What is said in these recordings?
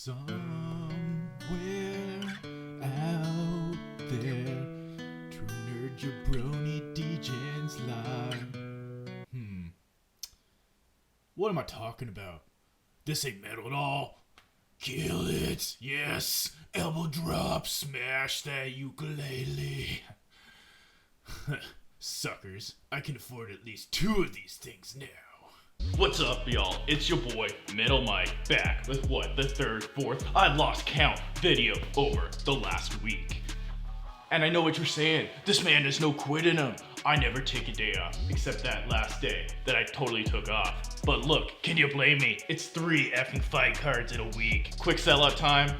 Somewhere out there, true nerd jabroni DJs live. What am I talking about? This ain't metal at all. Kill it, yes. Elbow drop, smash that ukulele. Suckers, I can afford at least 2 of these things now. What's up, y'all? It's your boy, Middle Mike, back with the third, fourth, I lost count video over the last week. And I know what you're saying, this man has no quit in him. I never take a day off, except that last day that I totally took off. But look, can you blame me? It's 3 effing fight cards in a week. Quick sellout time.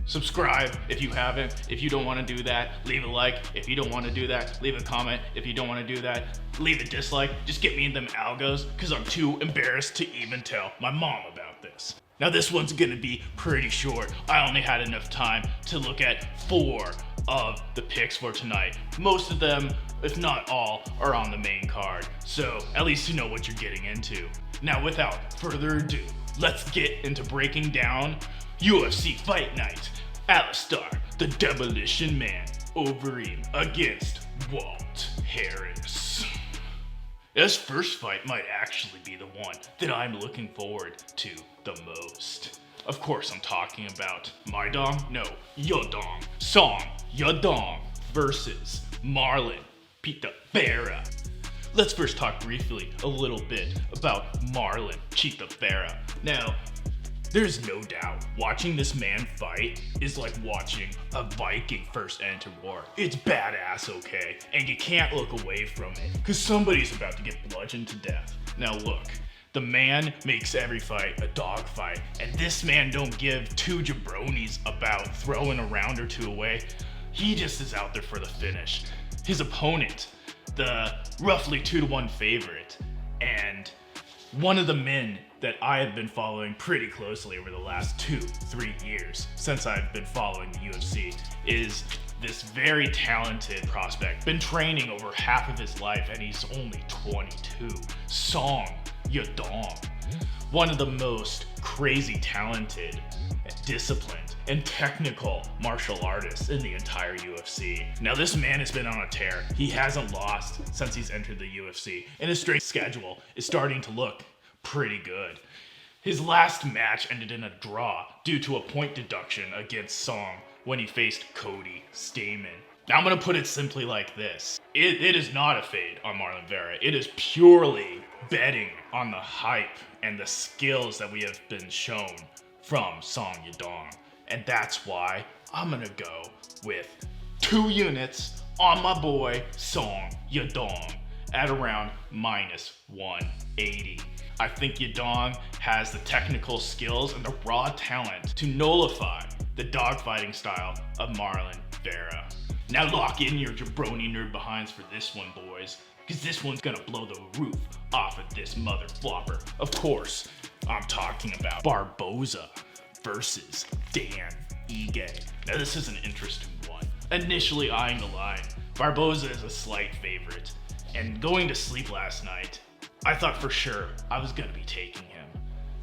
Subscribe if you haven't. If you don't want to do that, leave a like. If you don't want to do that, leave a comment. If you don't want to do that, leave a dislike. Just get me in them algos, because I'm too embarrassed to even tell my mom about this. Now this one's gonna be pretty short. I only had enough time to look at 4 of the picks for tonight. Most of them, if not all, are on the main card. So at least you know what you're getting into. Now without further ado, let's get into breaking down UFC Fight Night. Alistair, the Demolition Man, Overeem against Walt Harris. This first fight might actually be the one that I'm looking forward to the most. Of course, I'm talking about Yadong, Song Yadong versus Marlon, Vera. Let's first talk briefly a little bit about Marlon, Vera. Now, there's no doubt, watching this man fight is like watching a Viking first enter war. It's badass, okay? And you can't look away from it, because somebody's about to get bludgeoned to death. Now look, the man makes every fight a dog fight, and this man don't give 2 jabronis about throwing a round or 2 away. He just is out there for the finish. His opponent, the roughly 2-1 favorite, and one of the men that I have been following pretty closely over the last 2-3 years since I've been following the UFC, is this very talented prospect. Been training over half of his life and he's only 22. Song Yadong. One of the most crazy talented, disciplined, and technical martial artists in the entire UFC. Now this man has been on a tear. He hasn't lost since he's entered the UFC, and his strength schedule is starting to look pretty good. His last match ended in a draw due to a point deduction against Song when he faced Cody Stamen. Now I'm gonna put it simply like this. It is not a fade on Marlon Vera. It is purely betting on the hype and the skills that we have been shown from Song Yadong. And that's why I'm gonna go with 2 units on my boy Song Yadong at around -180. I think Yadong has the technical skills and the raw talent to nullify the dogfighting style of Marlon Vera. Now lock in your Jabroni Nerd behinds for this one, boys, because this one's gonna blow the roof off of this mother flopper. Of course, I'm talking about Barboza versus Dan Ige. Now this is an interesting one. Initially eyeing the line, Barboza is a slight favorite, and going to sleep last night, I thought for sure I was gonna be taking him.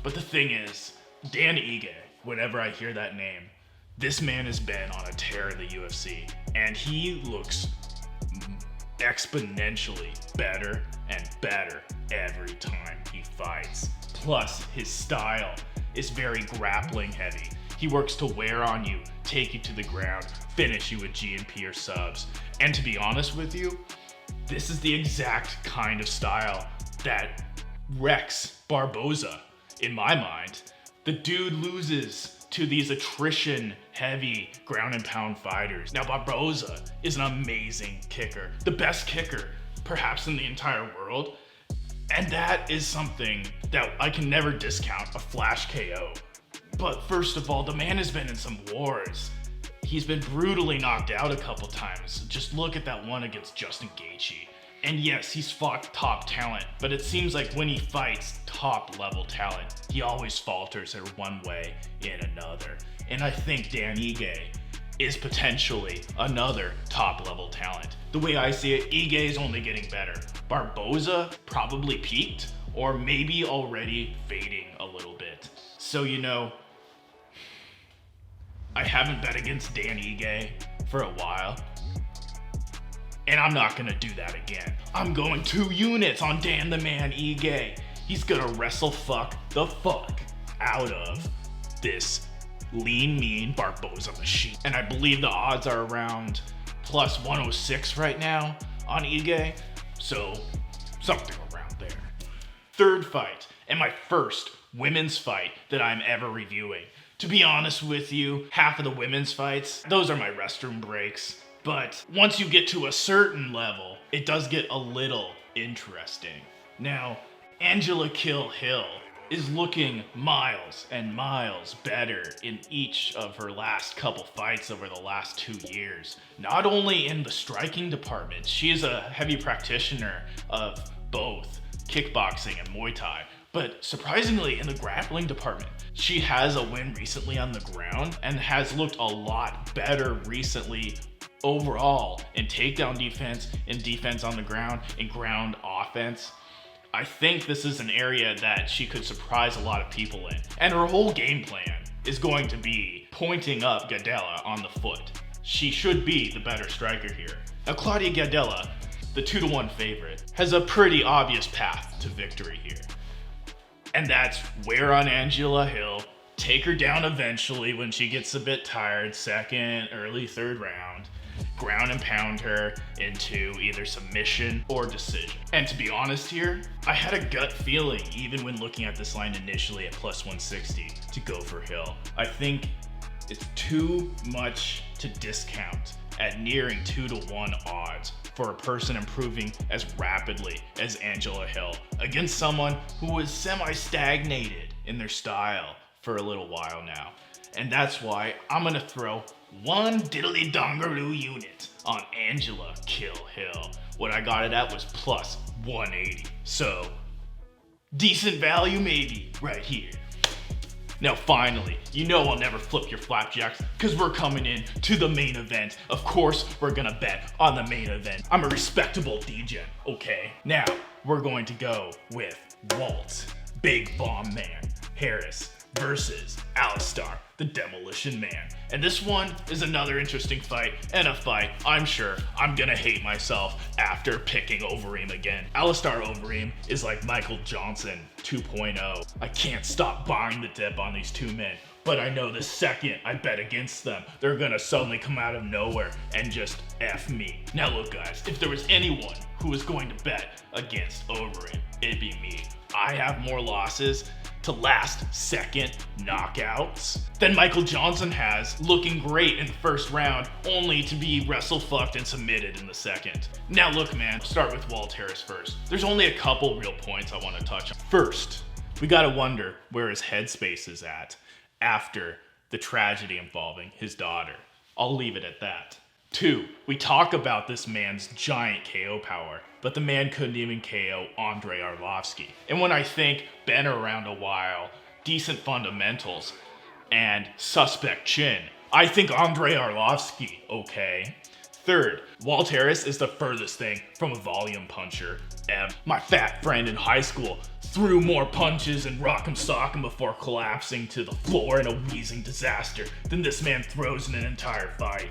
But the thing is, Dan Ige, whenever I hear that name, this man has been on a tear in the UFC, and he looks exponentially better and better every time he fights. Plus, his style is very grappling heavy. He works to wear on you, take you to the ground, finish you with GNP or subs. And to be honest with you, this is the exact kind of style that wrecks Barboza, in my mind. The dude loses to these attrition heavy ground and pound fighters. Now Barboza is an amazing kicker, the best kicker perhaps in the entire world, and that is something that I can never discount, a flash KO. But first of all, the man has been in some wars. He's been brutally knocked out a couple times. Just look at that one against Justin Gaethje. And yes, he's fought top talent, but it seems like when he fights top level talent, he always falters in one way in another. And I think Dan Ige is potentially another top level talent. The way I see it, Ige is only getting better. Barboza probably peaked, or maybe already fading a little bit. So, you know, haven't bet against Dan Ige for a while. And I'm not gonna do that again. I'm going 2 units on Dan the Man Ige. He's gonna wrestle fuck the fuck out of this lean, mean Barboza machine. And I believe the odds are around plus 106 right now on Ige. So something around there. Third fight, and my first women's fight that I'm ever reviewing. To be honest with you, half of the women's fights, those are my restroom breaks. But once you get to a certain level, it does get a little interesting. Now, Angela Kill Hill is looking miles and miles better in each of her last couple fights over the last 2 years. Not only in the striking department, she is a heavy practitioner of both kickboxing and Muay Thai, but surprisingly in the grappling department. She has a win recently on the ground and has looked a lot better recently overall in takedown defense, in defense on the ground, in ground offense. I think this is an area that she could surprise a lot of people in. And her whole game plan is going to be pointing up Gadhelia on the foot. She should be the better striker here. Now Claudia Gadhelia, the 2-1 favorite, has a pretty obvious path to victory here. And that's wear on Angela Hill, take her down eventually when she gets a bit tired, second, early third round, ground and pound her into either submission or decision. And to be honest here, I had a gut feeling, even when looking at this line initially at plus 160, to go for Hill. I think it's too much to discount at nearing 2-1 odds for a person improving as rapidly as Angela Hill against someone who was semi-stagnated in their style for a little while now. And that's why I'm gonna throw 1 diddly dongaroo unit on Angela Kill Hill. What I got it at was plus 180. So, decent value maybe right here. Now finally, you know I'll never flip your flapjacks because we're coming in to the main event. Of course, we're gonna bet on the main event. I'm a respectable degen, okay? Now, we're going to go with Walt, Big Bomb Man, Harris versus Alistair, the Demolition Man. And this one is another interesting fight, and a fight I'm sure I'm gonna hate myself after picking Overeem again. Alistair Overeem is like Michael Johnson 2.0. I can't stop buying the dip on these two men, but I know the second I bet against them, they're gonna suddenly come out of nowhere and just F me. Now look guys, if there was anyone who was going to bet against Overeem, it'd be me. I have more losses to last second knockouts than Michael Johnson has, looking great in the first round, only to be wrestle fucked and submitted in the second. Now look man, I'll start with Walt Harris first. There's only a couple real points I want to touch on. First, we gotta wonder where his headspace is at after the tragedy involving his daughter. I'll leave it at that. 2, we talk about this man's giant KO power, but the man couldn't even KO Andrei Arlovski. And when I think been around a while, decent fundamentals, and suspect chin, I think Andrei Arlovski, okay? 3rd, Walt Harris is the furthest thing from a volume puncher ever. My fat friend in high school threw more punches and rock'em sock'em before collapsing to the floor in a wheezing disaster than this man throws in an entire fight.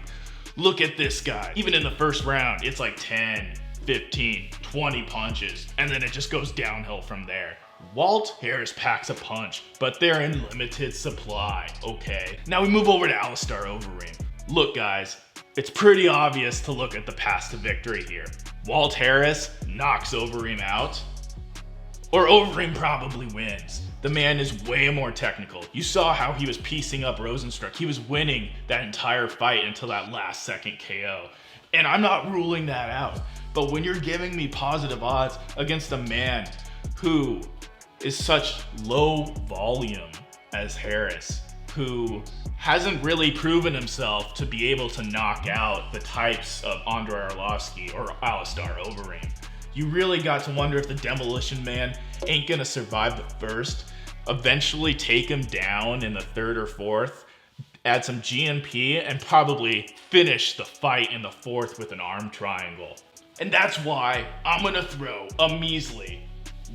Look at this guy. Even in the first round, it's like 10, 15, 20 punches, and then it just goes downhill from there. Walt Harris packs a punch, but they're in limited supply, okay? Now we move over to Alistair Overeem. Look guys, it's pretty obvious to look at the path to victory here. Walt Harris knocks Overeem out, or Overeem probably wins. The man is way more technical. You saw how he was piecing up Rosenstruck. He was winning that entire fight until that last second KO. And I'm not ruling that out. But when you're giving me positive odds against a man who is such low volume as Harris, who hasn't really proven himself to be able to knock out the types of Andrei Arlovski or Alistair Overeem, you really got to wonder if the Demolition Man ain't gonna survive the first, eventually take him down in the 3rd or 4th, add some GNP, and probably finish the fight in the 4th with an arm triangle. And that's why I'm gonna throw a measly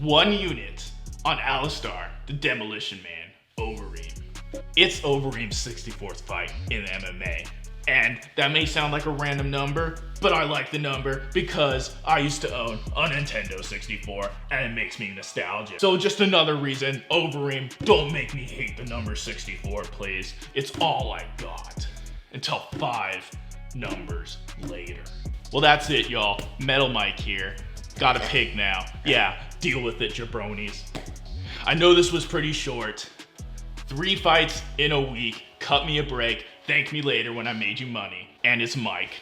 1 unit on Alistair, the Demolition Man, Overeem. It's Overeem's 64th fight in MMA. And that may sound like a random number, but I like the number because I used to own a Nintendo 64 and it makes me nostalgic. So just another reason, Overeem, don't make me hate the number 64, please. It's all I got. Until 5 numbers later. Well, that's it, y'all. Metal Mike here. Got a pig now. Yeah, deal with it, jabronis. I know this was pretty short. 3 fights in a week. Cut me a break. Thank me later when I made you money. And it's Mike.